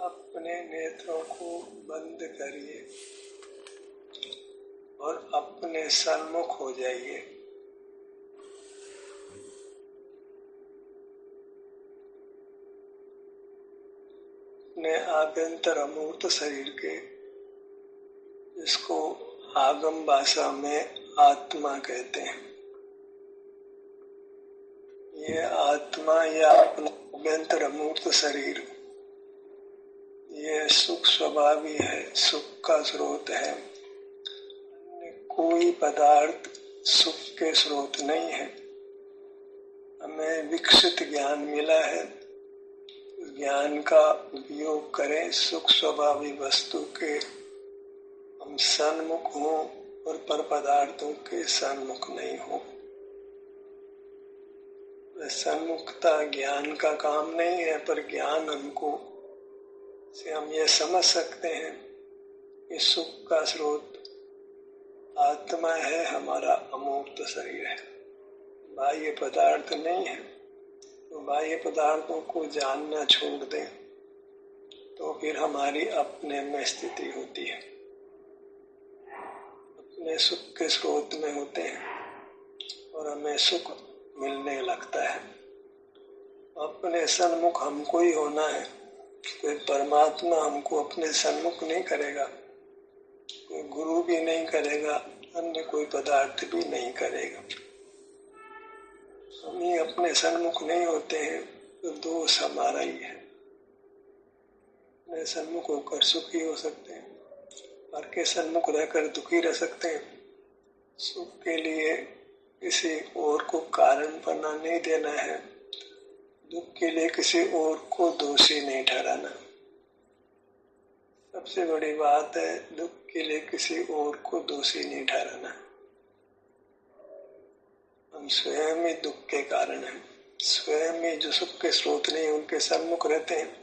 अपने नेत्रों को बंद करिए और अपने सन्मुख हो जाइए। अपने आभ्यंतर अमूर्त शरीर के, जिसको आगम भाषा में आत्मा कहते हैं, ये आत्मा या अपना आभ्यंतर अमूर्त शरीर, ये सुख स्वभावी है, सुख का स्रोत है। कोई पदार्थ सुख के स्रोत नहीं है। हमें विकसित ज्ञान मिला है, ज्ञान का उपयोग करें, सुख स्वभावी वस्तु के हम सन्मुख हों और पर पदार्थों के सन्मुख नहीं हो। सन्मुखता ज्ञान का काम नहीं है, पर ज्ञान हमको से हम ये समझ सकते हैं कि सुख का स्रोत आत्मा है, हमारा अमूर्त शरीर है, बाह्य पदार्थ नहीं है। तो बाह्य पदार्थों को जानना छोड़ दें तो फिर हमारी अपने में स्थिति होती है, अपने सुख के स्रोत में होते हैं और हमें सुख मिलने लगता है। अपने सन्मुख हमको ही होना है। कोई परमात्मा हमको अपने सन्मुख नहीं करेगा, कोई गुरु भी नहीं करेगा, अन्य कोई पदार्थ भी नहीं करेगा। हम ही अपने सन्मुख नहीं होते हैं तो दोष हमारा ही है। अपने सन्मुख होकर सुखी हो सकते हैं, और के सन्मुख रहकर दुखी रह सकते हैं। सुख के लिए किसी और को कारण बना नहीं देना है, दुख के लिए किसी और को दोषी नहीं ठहराना। सबसे बड़ी बात है, दुख के लिए किसी और को दोषी नहीं ठहराना। हम स्वयं ही दुख के कारण हैं, स्वयं ही जो सुख के स्रोत नहीं उनके सन्मुख रहते हैं।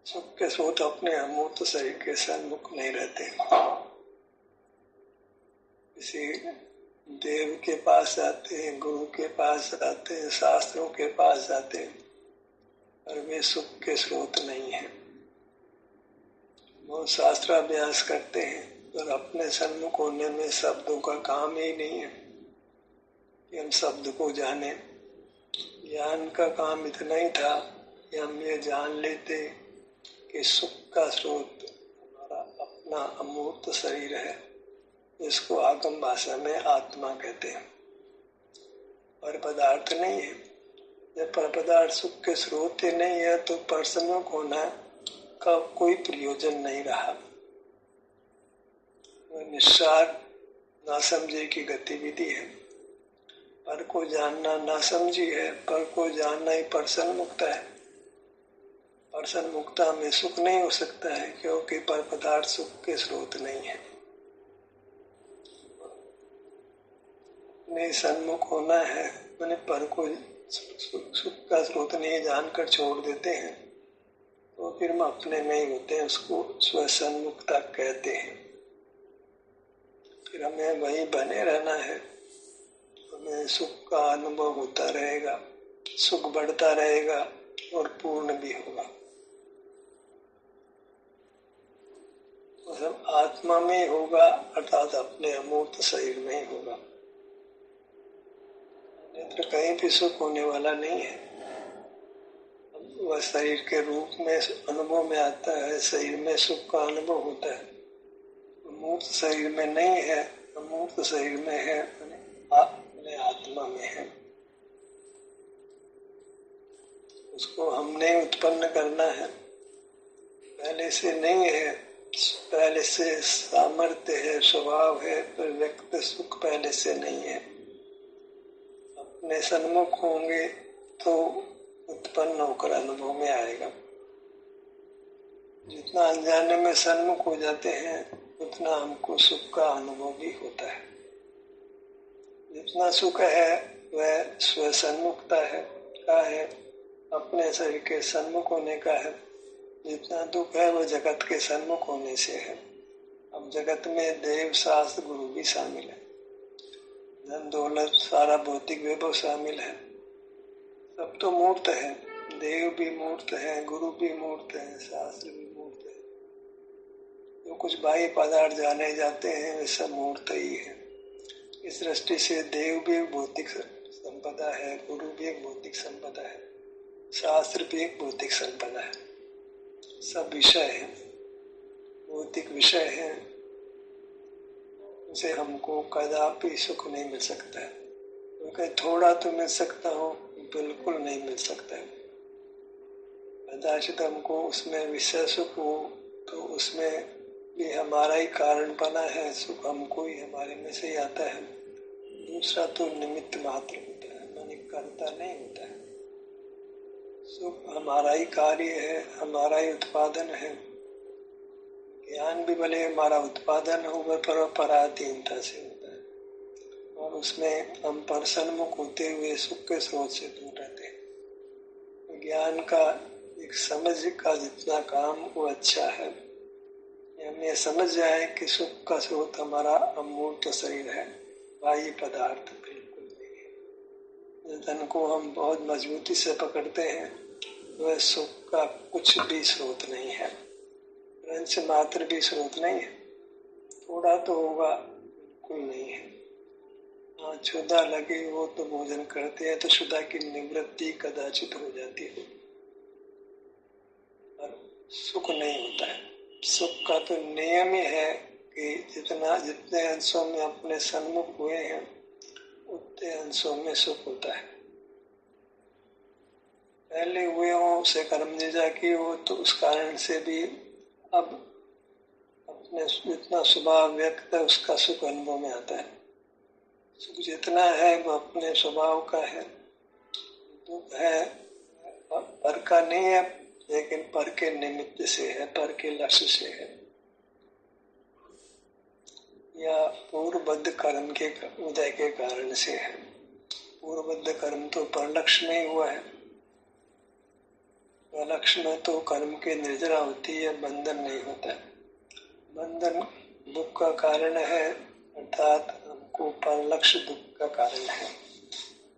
सुख के स्रोत अपने अमूर्त शरीर के सन्मुख नहीं रहते। किसी देव के पास जाते हैं, गुरु के पास जाते हैं, शास्त्रों के पास जाते हैं, और वे सुख के स्रोत नहीं है। वो शास्त्राभ्यास करते हैं और अपने सन्मुख होने में शब्दों का काम ही नहीं है कि हम शब्द को जाने। ज्ञान का काम इतना ही था कि हम ये जान लेते कि सुख का स्रोत हमारा अपना अमूर्त शरीर है, इसको आगम भाषा में आत्मा कहते हैं, पर पदार्थ नहीं है। जब पर पदार्थ सुख के स्रोत ही नहीं है तो परसन्मुख होना का कोई प्रयोजन नहीं रहा। निस्सार नासमझी की गतिविधि है। पर को जानना नासमझी है, पर को जानना ही परसन्मुखता है। परसन्मुखता में सुख नहीं हो सकता है, क्योंकि पर पदार्थ सुख के स्रोत नहीं है। नहीं सन्मुख होना है, मैंने पर को सुख का स्रोत नहीं जानकर छोड़ देते हैं तो फिर हम अपने में ही होते हैं, उसको स्वसन्मुखता कहते हैं। फिर हमें वहीं बने रहना है, हमें सुख का अनुभव होता रहेगा, सुख बढ़ता रहेगा और पूर्ण भी होगा। तो सब आत्मा में होगा, अर्थात अपने अमूर्त शरीर में ही होगा। नेत्र कहीं भी सुख होने वाला नहीं है। वह शरीर के रूप में अनुभव में आता है, शरीर में सुख का अनुभव होता है। अमूर्त शरीर में नहीं है, अमूर्त शरीर में है, अपने आत्मा में है। उसको हमने उत्पन्न करना है, पहले से नहीं है। पहले से सामर्थ्य है, स्वभाव है, पर व्यक्त सुख पहले से नहीं है। अपने सन्मुख होंगे तो उत्पन्न होकर अनुभव में आएगा। जितना अनजाने में सन्मुख हो जाते हैं उतना हमको सुख का अनुभव भी होता है। जितना सुख है वह स्वसन्मुखता है का है, अपने शरीर के सन्मुख होने का है। जितना दुख है वह जगत के सन्मुख होने से है। अब जगत में देव शास्त्र गुरु भी शामिल है, धन दौलत सारा भौतिक वैभव शामिल है। सब तो मूर्त है, देव भी मूर्त है, गुरु भी मूर्त है, शास्त्र भी मूर्त है। जो कुछ बाह्य पदार्थ जाने जाते हैं वे सब मूर्त ही है। इस दृष्टि से देव भी एक भौतिक संपदा है, गुरु भी एक भौतिक संपदा है, शास्त्र भी एक भौतिक संपदा है। सब विषय है, भौतिक विषय है, उसे हमको कदापि सुख नहीं मिल सकता है। क्योंकि थोड़ा तो मिल सकता हो, बिल्कुल नहीं मिल सकता है। कदाचित हमको उसमें विषय सुख हो तो उसमें भी हमारा ही कारण बना है, सुख हमको ही हमारे में से ही आता है। दूसरा तो निमित्त मात्र होता है, माने कर्ता नहीं होता है। सुख हमारा ही कार्य है, हमारा ही उत्पादन है। ज्ञान भी भले हमारा उत्पादन हो पर पराधीनता से होता है, और उसमें हम परसन्मुख होते हुए सुख के स्रोत से दूर रहते हैं। ज्ञान का एक समझ का जितना काम वो अच्छा है, हम ये समझ जाए कि सुख का स्रोत हमारा अमूर्त शरीर है, बाह्य पदार्थ बिल्कुल नहीं है। जिस धन को हम बहुत मजबूती से पकड़ते हैं वह सुख का कुछ भी स्रोत नहीं है, अंश मात्र भी स्रोत नहीं है। थोड़ा तो होगा, बिल्कुल नहीं है। हाँ, क्षुधा लगे वो तो भोजन करते हैं तो क्षुधा की निवृत्ति कदाचित हो जाती है, पर सुख नहीं होता है। सुख का तो नियम ही है कि जितने अंशों में अपने सन्मुख हुए हैं उतने अंशों में सुख होता है। पहले हुए हो उसे कर्म निजा की हो तो उस कारण से भी अब अपने जितना स्वभाव व्यक्त है उसका सुख अनुभव में आता है। सुख जितना है वो अपने स्वभाव का है, दुख है पर का नहीं है, लेकिन पर के निमित्त से है, पर के लक्ष्य से है, या पूर्वबद्ध कर्म के उदय के कारण से है। पूर्वबद्ध कर्म तो परलक्ष्य में हुआ है, परलक्ष्य में तो कर्म की निर्जरा होती है, बंधन नहीं होता है। बंधन दुख का कारण है, अर्थात हमको परलक्ष्य दुख का कारण है।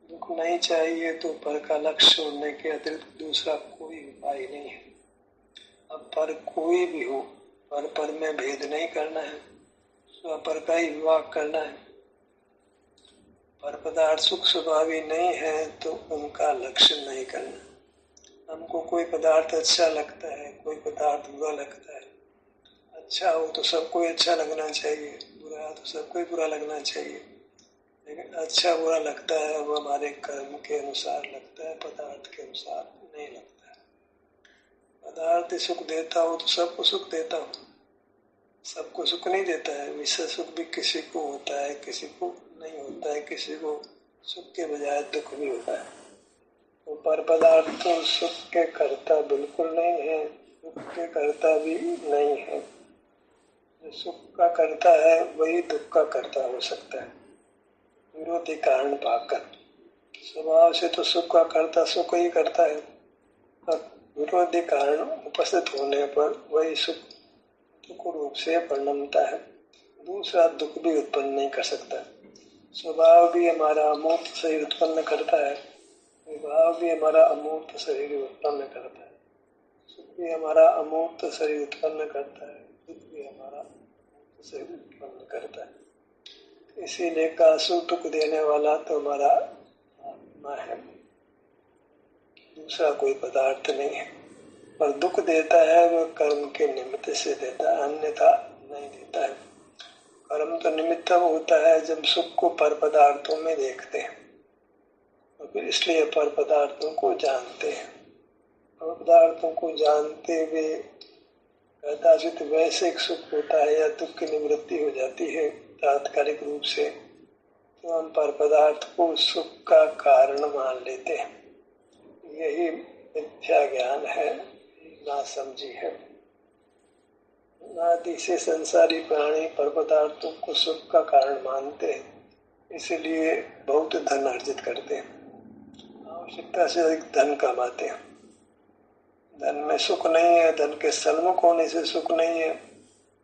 दुख नहीं चाहिए तो पर का लक्ष्य छोड़ने के अतिरिक्त दूसरा कोई उपाय नहीं है। अब पर कोई भी हो, पर में भेद नहीं करना है, स्वपर का ही विवाह करना है। पर पदार्थ सुख स्वभावी नहीं है तो उनका लक्ष्य नहीं करना। हमको कोई पदार्थ अच्छा लगता है, कोई पदार्थ बुरा लगता है। अच्छा हो तो सबको अच्छा लगना चाहिए, बुरा तो सबको ही बुरा लगना चाहिए। लेकिन अच्छा बुरा लगता है वो हमारे कर्म के अनुसार लगता है, पदार्थ के अनुसार नहीं लगता है। पदार्थ सुख देता हो तो सबको सुख देता हो, सबको सुख नहीं देता है। विषय सुख भी किसी को होता है, किसी को नहीं होता है, किसी को सुख के बजाय दुख भी होता है। तो पर पदार्थ तो सुख के कर्ता बिल्कुल नहीं है, दुख के कर्ता भी नहीं है। जो सुख का कर्ता है वही दुख का कर्ता हो सकता है, विरोधी कारण पाकर। स्वभाव से तो सुख का कर्ता सुख ही करता है, पर विरोधी कारण उपस्थित होने पर वही सुख दुख रूप से परिणमता है। दूसरा दुख भी उत्पन्न नहीं कर सकता। स्वभाव भी हमारा अमूर्त शरीर उत्पन्न करता है, विभाव भी हमारा अमूर्त शरीर उत्पन्न करता है, सुख भी हमारा अमूर्त शरीर उत्पन्न करता है, दुख भी हमारा अमूर्त शरीर उत्पन्न करता है। इसीलिए का सुख दुख देने वाला तो हमारा आत्मा है, दूसरा कोई पदार्थ नहीं है। पर दुख देता है वह कर्म के निमित्त से देता है, अन्यथा नहीं देता है। कर्म तो निमित्त होता है जब सुख को पर पदार्थों में देखते हैं, और फिर इसलिए पर पदार्थों को जानते हैं। पर पदार्थों को जानते हुए कदाचित वैसे सुख होता है या दुख की निवृत्ति हो जाती है तात्कालिक रूप से, तो हम पर पदार्थ को सुख का कारण मान लेते हैं। यही मिथ्या ज्ञान है, नासमझी है। आदि से संसारी प्राणी पर पदार्थों को सुख का कारण मानते हैं, इसलिए बहुत धन अर्जित करते हैं, आवश्यकता से अधिक धन कमाते हैं। धन में सुख नहीं है, धन के सन्मुख होने से सुख नहीं है,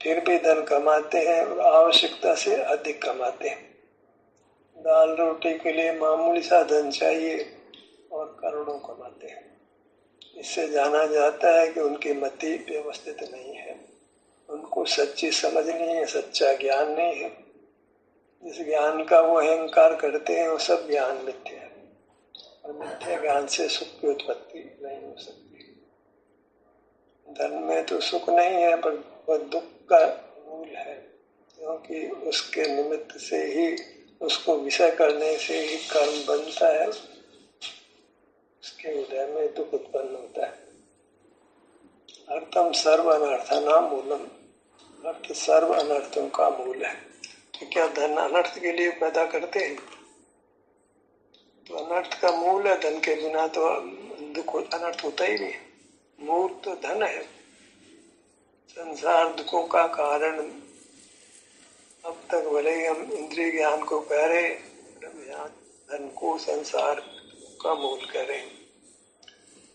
फिर भी धन कमाते हैं और आवश्यकता से अधिक कमाते हैं। दाल रोटी के लिए मामूली सा धन चाहिए और करोड़ों कमाते हैं। इससे जाना जाता है कि उनकी मति व्यवस्थित नहीं है, उनको सच्ची समझ नहीं है, सच्चा ज्ञान नहीं है। जिस ज्ञान का वो अहंकार करते हैं वो सब ज्ञान मिथ्या है, और मिथ्या ज्ञान से सुख की उत्पत्ति नहीं हो सकती। धन में तो सुख नहीं है, पर वह दुख का मूल है, क्योंकि उसके निमित्त से ही, उसको विषय करने से ही कर्म बनता है, उसके हृदय में दुख उत्पन्न होता है। अर्थम सर्व अनर्थानां मूलम, अर्थ सर्व अनर्थों का मूल है। तो क्या धन अनर्थ के लिए पैदा करते हैं? तो अनर्थ का मूल है, धन के बिना तो दुख अनर्थ होता ही नहीं। मूल तो धन है। संसार दुखों का कारण अब तक भले ही हम इंद्रिय ज्ञान को कह रहे, धन को संसार का मूल कह रहे,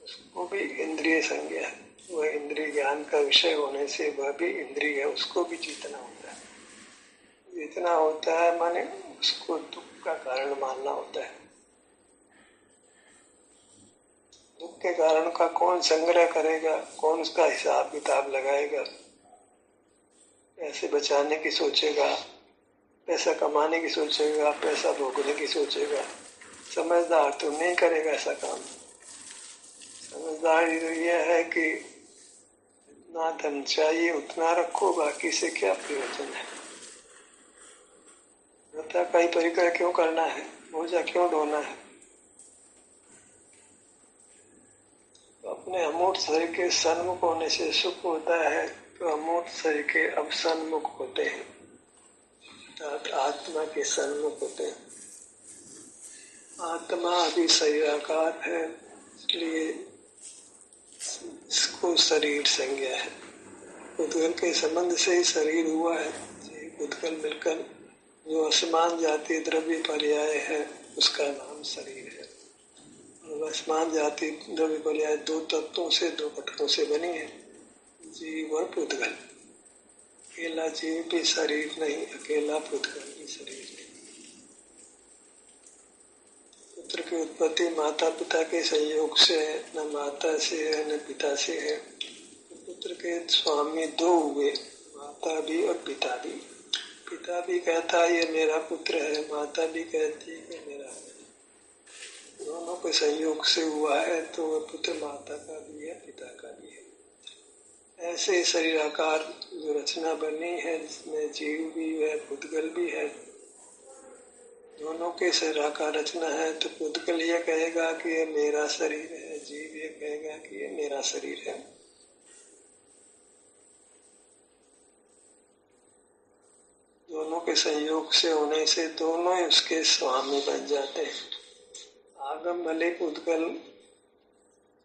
उसको भी इंद्रिय संज्ञा है। वह इंद्रिय ज्ञान का विषय होने से वह भी इंद्रिय है, उसको भी जीतना होता है। जीतना होता है माने उसको दुख का कारण मानना होता है। दुख के कारण का कौन संग्रह करेगा, कौन उसका हिसाब किताब लगाएगा, पैसे बचाने की सोचेगा, पैसा कमाने की सोचेगा, पैसा भोगने की सोचेगा। समझदार तो नहीं करेगा ऐसा काम। समझदारी तो यह है कि जितना धन चाहिए उतना रखो, बाकी से क्या प्रयोजन है। व्रता का ही परिकर क्यों करना है, बोझा क्यों ढोना है। तो अपने अमूर्त शरीर के सन्मुख होने से सुख होता है, तो अमूर्त शरीर के अब सन्मुख होते हैं, आत्मा के सन्मुख होते हैं। आत्मा अभी शरीराकार है, इसलिए इसको शरीर संज्ञा है। उद्गल के संबंध से ही शरीर हुआ है। उद्गल मिलकर जो असमान जाति द्रव्य पर्याय है, उसका नाम शरीर है। और असमान जाति द्रव्य पर्याय दो तत्वों से, दो घटकों से बनी है, जीव और पुद्गल। अकेला जीव भी शरीर नहीं, अकेला पुद्गल भी शरीर नहीं। पुत्र की उत्पत्ति माता पिता के संयोग से है, न माता से है न पिता से है। पुत्र के स्वामी दो हुए, माता भी और पिता भी। पिता भी कहता है ये मेरा पुत्र है, माता भी कहती है कि मेरा है। दोनों के संयोग से हुआ है, तो वह पुत्र माता का भी है, पिता का भी है। ऐसे शरीराकार जो रचना बनी है, जिसमें जीव भी है, पुद्गल भी है, दोनों के शरीराकार रचना है, तो पुद्गल ये कहेगा कि ये मेरा शरीर है, जीव ये कहेगा कि ये मेरा शरीर है। दोनों के संयोग से होने से दोनों ही उसके स्वामी बन जाते हैं। आगम भले पुद्गल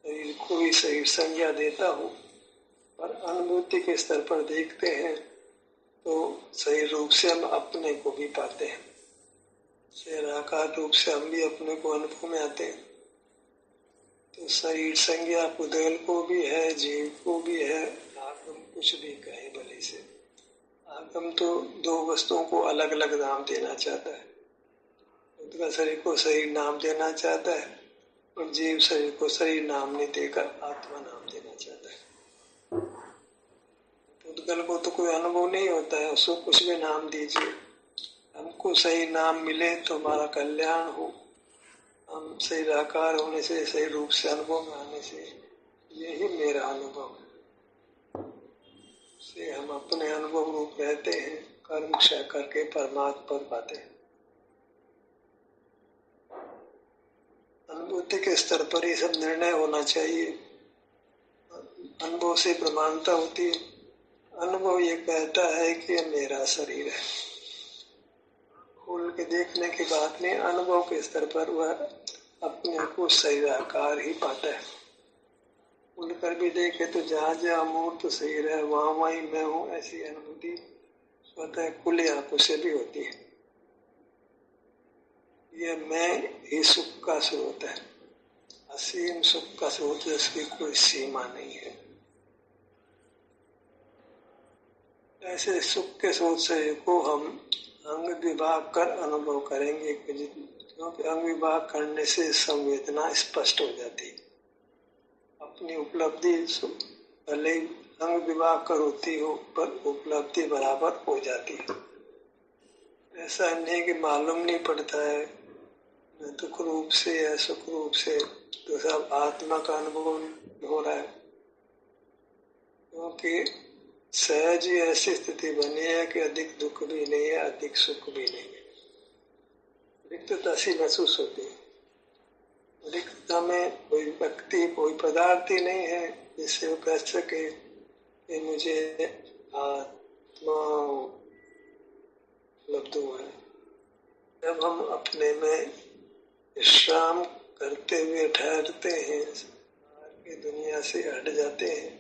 शरीर को ही शरीर संज्ञा देता हो, पर अनुभूति के स्तर पर देखते हैं तो सही रूप से हम अपने को भी पाते हैं। शरीराकार रूप से हम भी अपने को अनुभव में आते हैं। तो शरीर संज्ञा पुद्गल को भी है, जीव को भी है। आगम कुछ भी कहे भले से, आगम तो दो वस्तुओं को अलग अलग नाम देना चाहता है। पुद्गल शरीर को शरीर नाम देना चाहता है, और जीव शरीर को शरीर नाम नहीं देकर आत्मा नाम देना चाहता है। पुद्गल को तो कोई अनुभव नहीं होता है, उसको कुछ भी नाम दीजिए, हमको सही नाम मिले तो हमारा कल्याण हो। हम सही आकार होने से, सही रूप से अनुभव में आने से, यही मेरा अनुभव है। से हम अपने अनुभव रूप रहते हैं, कर्म क्षय करके परमात्मा पर पाते हैं। अनुभूति के स्तर पर ये सब निर्णय होना चाहिए। अनुभव से प्रमाणता होती है। अनुभव ये कहता है कि ये मेरा शरीर है। खोल के देखने की बात नहीं, अनुभव के स्तर पर वह अपने को शरीराकार ही पाता है। खोल कर भी देखे तो जहाँ जहाँ अमूर्त शरीर है, वहाँ वहीं मैं हूँ, ऐसी अनुभूति स्वतः खुली आंखों से भी होती है। ये मैं ही सुख का स्रोत है, असीम सुख का स्रोत, जिसकी कोई सीमा नहीं है। ऐसे सुख के स्रोत से को हम अंग विभाग कर अनुभव करेंगे, क्योंकि अंग विभाग करने से संवेदना स्पष्ट हो जाती है। अपनी उपलब्धि भले ही अंग विभाग कर होती हो पर उपलब्धि बराबर हो जाती है। ऐसा नहीं कि मालूम नहीं पड़ता है दुख रूप से या सुख रूप से, तो सब आत्मा का अनुभव हो रहा है, क्योंकि सहज ही ऐसी स्थिति बनी है कि अधिक दुख भी नहीं है, अधिक सुख भी नहीं है। रिक्तता सी महसूस होती है। रिक्तता में कोई व्यक्ति, कोई पदार्थ ही नहीं है जिससे वो कह सके कि मुझे आत्मा उपलब्ध हुआ है। जब हम अपने में विश्राम करते हुए ठहरते हैं, बाहर की दुनिया से हट जाते हैं,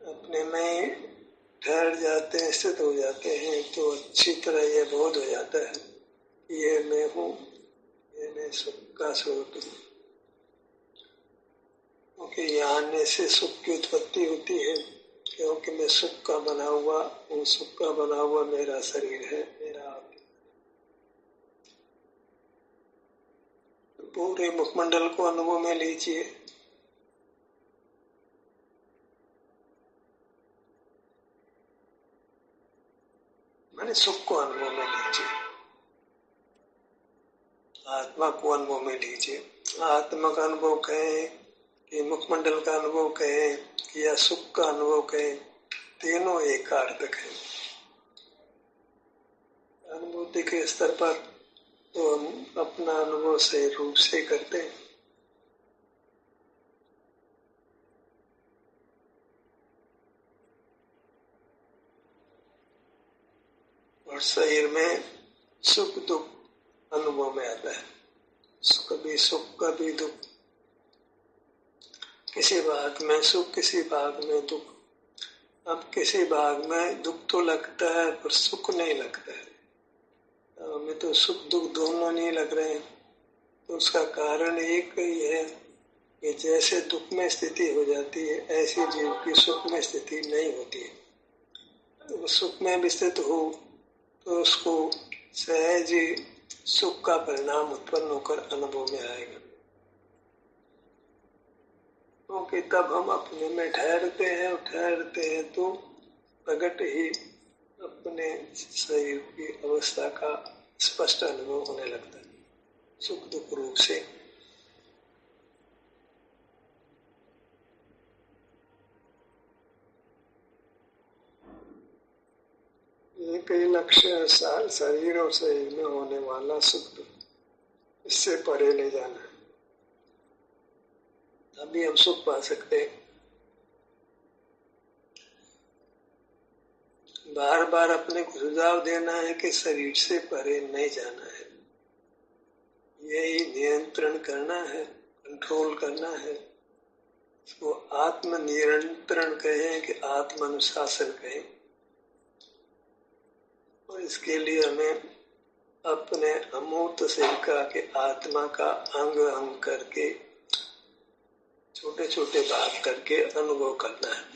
अपने में ठहर जाते हैं, स्थित हो जाते हैं, तो अच्छी तरह यह बोध हो जाता है कि ये मैं हूँ, ये मैं सुख का स्वरूप हूँ। क्योंकि यहाँ आने से सुख की उत्पत्ति होती है, क्योंकि मैं सुख का बना हुआ हूँ, सुख का बना हुआ मेरा शरीर है, मेरा आत्मा। पूरे मुखमंडल को अनुभव में लीजिए। मैंने सुख को अनुभव में लीजिए, आत्मा को अनुभव में लीजिए। आत्मा का अनुभव कहें कि मुखमंडल का अनुभव कहें कि या सुख का अनुभव कहें, तीनों एकार्थक है। अनुभूति के स्तर पर तो हम अपना अनुभव सही रूप से करते हैं। और शरीर में सुख दुख अनुभव में आता है, कभी सुख कभी दुख, किसी भाग में सुख किसी भाग में दुख। अब किसी भाग में दुख तो लगता है पर सुख नहीं लगता है, हमें तो सुख दुख दोनों नहीं लग रहे हैं। तो उसका कारण एक ही है कि जैसे दुख में स्थिति हो जाती है, ऐसी जीव की सुख में स्थिति नहीं होती है। तो सुख में भी स्थित हो तो उसको सहज ही सुख का परिणाम उत्पन्न होकर अनुभव में आएगा, क्योंकि तब हम अपने में ठहरते हैं तो प्रगट ही अपने शरीर की अवस्था का स्पष्ट अनुभव होने लगता है, सुख दुख रूप से। एक ही लक्ष्य है, शरीर और शरीर में होने वाला सुख दुख, इससे परे ले जाना है, तभी हम सुख पा सकते हैं। बार बार अपने को सुझाव देना है कि शरीर से परे नहीं जाना है, यही नियंत्रण करना है, कंट्रोल करना है। इसको आत्म नियंत्रण कहें कि आत्म अनुशासन कहें। और इसके लिए हमें अपने अमूर्त शिल्का के आत्मा का अंग अंग करके, छोटे छोटे भाग करके अनुभव करना है।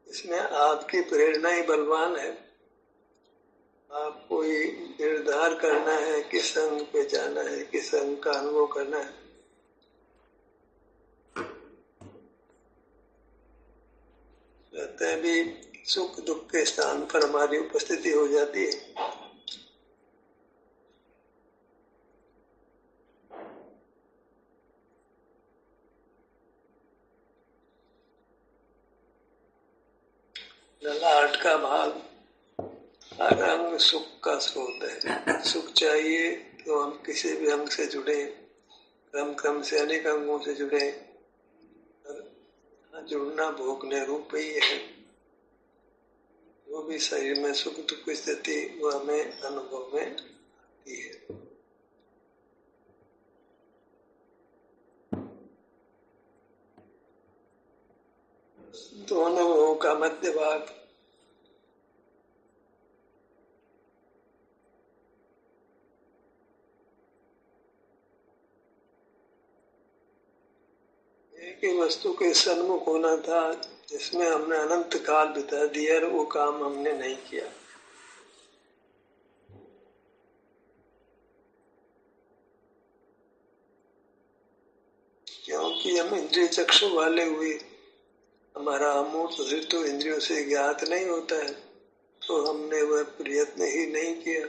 इसमें आपकी प्रेरणा ही बलवान है। आपको ये निर्धार करना है किस अंग पे जाना है, किस अंग का अनुभव करना है। कहते हैं भी सुख दुख के स्थान पर हमारी उपस्थिति हो जाती है। ललाट का भाग, हर अंग सुख का स्रोत है। सुख चाहिए तो हम किसी भी अंग से जुड़े, क्रम क्रम से अनेक अंगों से जुड़े। जुड़ना भोगने रूप ही है। वो भी शरीर में सुख दुख की स्थिति वो हमें अनुभव में आती है। दोनों का मध्य भाग, एक ही वस्तु के सन्मुख होना था जिसमें हमने अनंत काल बिता दिया और वो काम हमने नहीं किया। क्योंकि हम इंद्रिय चक्षु वाले हुए, हमारा अमूर्त अस्तित्व तो इंद्रियों से ज्ञात नहीं होता है, तो हमने वह प्रयत्न ही नहीं किया।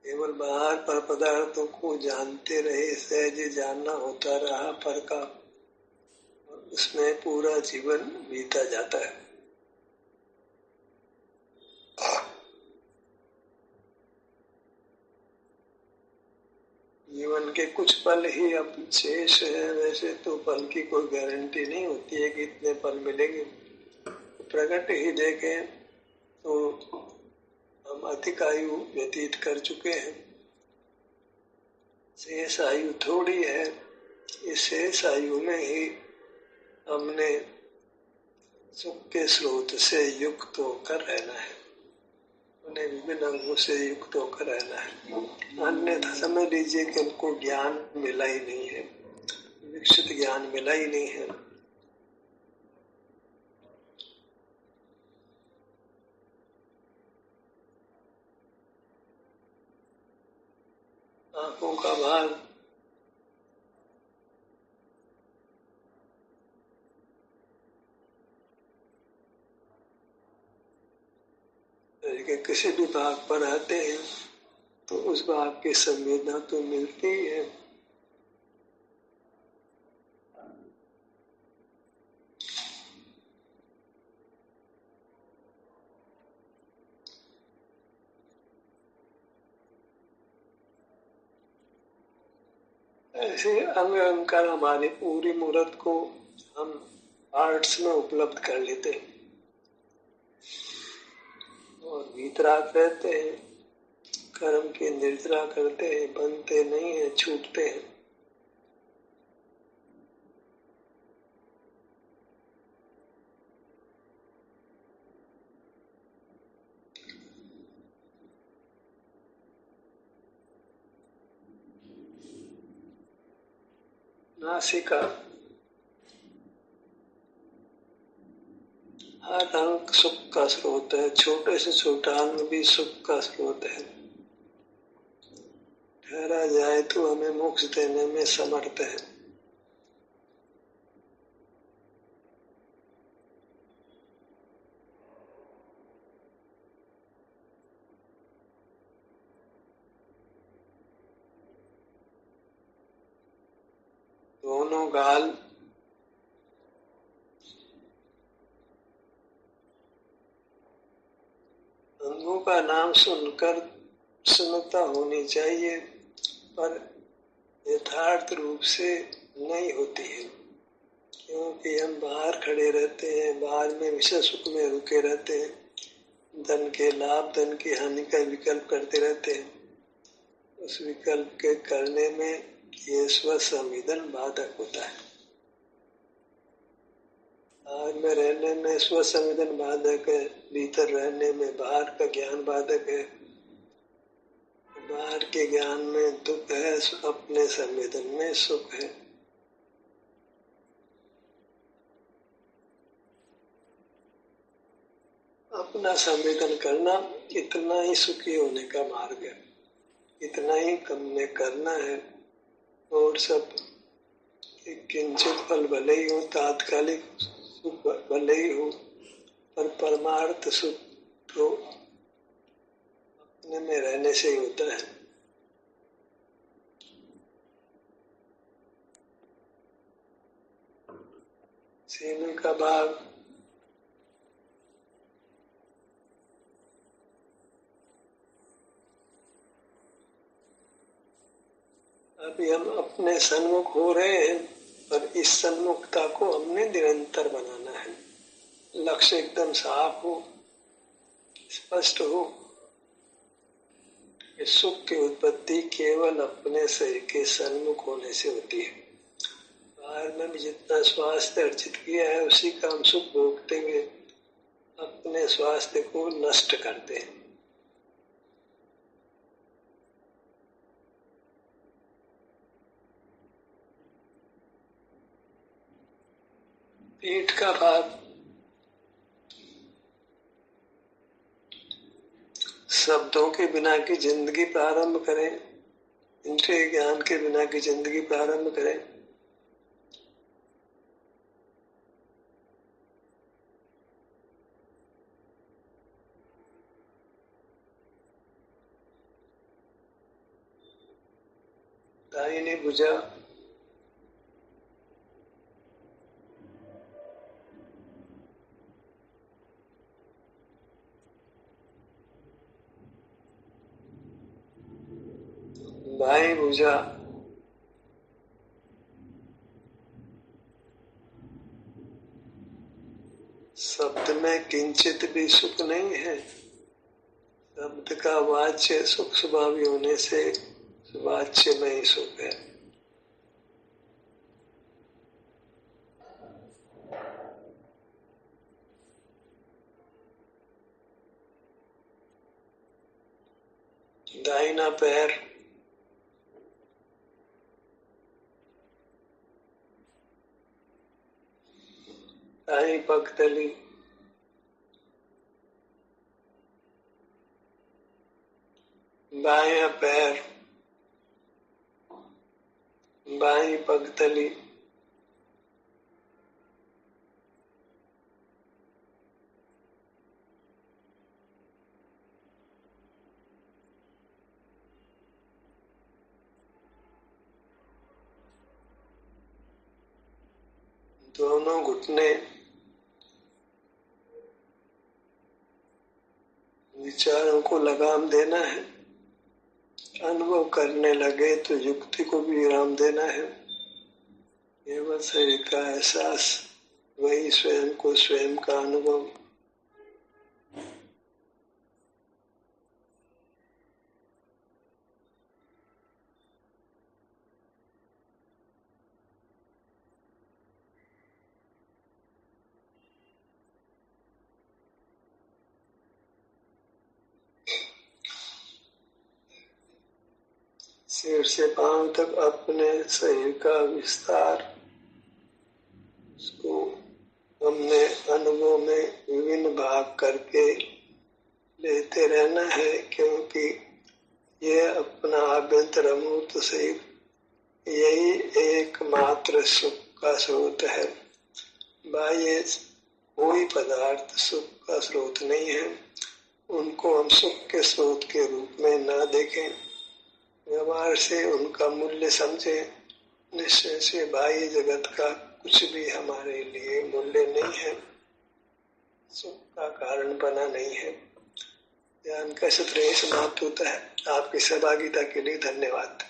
केवल बाहर पर पदार्थों को जानते रहे, सहज जानना होता रहा पर का, उसमें पूरा जीवन बीता जाता है। जीवन के कुछ पल ही अब शेष है, वैसे तो पल की कोई गारंटी नहीं होती है कि इतने पल मिलेंगे। प्रकृति ही देखें तो हम अधिक आयु व्यतीत कर चुके हैं, शेष आयु थोड़ी है। इस शेष आयु में ही हमने सुख के स्रोत से युक्त होकर रहना है, उन्हें विभिन्न अंगों से युक्त होकर रहना है। अन्यथा समझ लीजिए कि हमको ज्ञान मिला ही नहीं है, विकसित ज्ञान मिला ही नहीं है। आंखों का भाग के किसी भी भाग पर आते हैं तो उस भाग की संवेदना तो मिलती ही है। ऐसे अंग अंग कर हमारी पूरी मूर्त को हम आर्ट्स में उपलब्ध कर लेते हैं और भीतराग रहते हैं, कर्म की निर्जरा करते हैं, बनते नहीं है, छूटते हैं। नासिका, हर अंग सुख का स्रोत है, छोटे से छोटा अंग भी सुख का स्रोत है। ठहरा जाए तो हमें मोक्ष देने में समर्थ है। दोनों गाल अंगों का नाम सुनकर सुनता होनी चाहिए, पर यथार्थ रूप से नहीं होती है, क्योंकि हम बाहर खड़े रहते हैं, बाहर में विषय सुख में रुके रहते हैं, धन के लाभ धन की हानि का विकल्प करते रहते हैं। उस विकल्प के करने में ये स्वसंवेदन बाधक होता है। बाहर में रहने में स्वसंवेदन बाधक है, भीतर रहने में बाहर का ज्ञान बाधक है। बाहर के ज्ञान में दुख है, अपने संवेदन में सुख है। अपना संवेदन करना इतना ही सुखी होने का मार्ग है, इतना ही कम में करना है। और सब किंचित फल भले ही हो, तात्कालिक सुख भले ही हो, पर परमार्थ सुख तो अपने में रहने से ही होता है। सीने का भाग अभी हम अपने सन्मुख हो रहे हैं, पर इस सन्मुखता को हमने निरंतर बनाना है। लक्ष्य एकदम साफ हो, स्पष्ट हो कि सुख की उत्पत्ति केवल अपने शरीर के सन्मुख होने से होती है। बाहर में भी जितना स्वास्थ्य अर्जित किया है, उसी का हम सुख भोगते हुए अपने स्वास्थ्य को नष्ट करते हैं। पीठ का भाग शब्दों के बिना की जिंदगी प्रारंभ करें, इंद्रिय ज्ञान के बिना की जिंदगी प्रारंभ करें। दाहिनी भुजा, बाईं भुजा, शब्द में किंचित भी सुख नहीं है। शब्द का वाच्य सुख स्वभावी होने से वाच्य में ही सुख है। दाहिना पैर, दाईं पगतली, बायां पैर, बाईं पगतली, दोनों घुटने, विचारों को लगाम देना है। अनुभव करने लगे तो युक्ति को भी विराम देना है। केवल शरीर का एहसास, वही स्वयं को स्वयं का अनुभव। सिर से पांव तक अपने शरीर का विस्तार, उसको हमने अनुभव में विभिन्न भाग करके लेते रहना है, क्योंकि यह अपना आभ्यंतर अमूर्त शरीर यही एकमात्र सुख का स्रोत है। बाह्य कोई पदार्थ सुख का स्रोत नहीं है। उनको हम सुख के स्रोत के रूप में न देखें, व्यवहार से उनका मूल्य समझे। निश्चय से बाह्य जगत का कुछ भी हमारे लिए मूल्य नहीं है, सुख का कारण बना नहीं है। ध्यान का सत्र समाप्त होता है। आपकी सहभागिता के लिए धन्यवाद।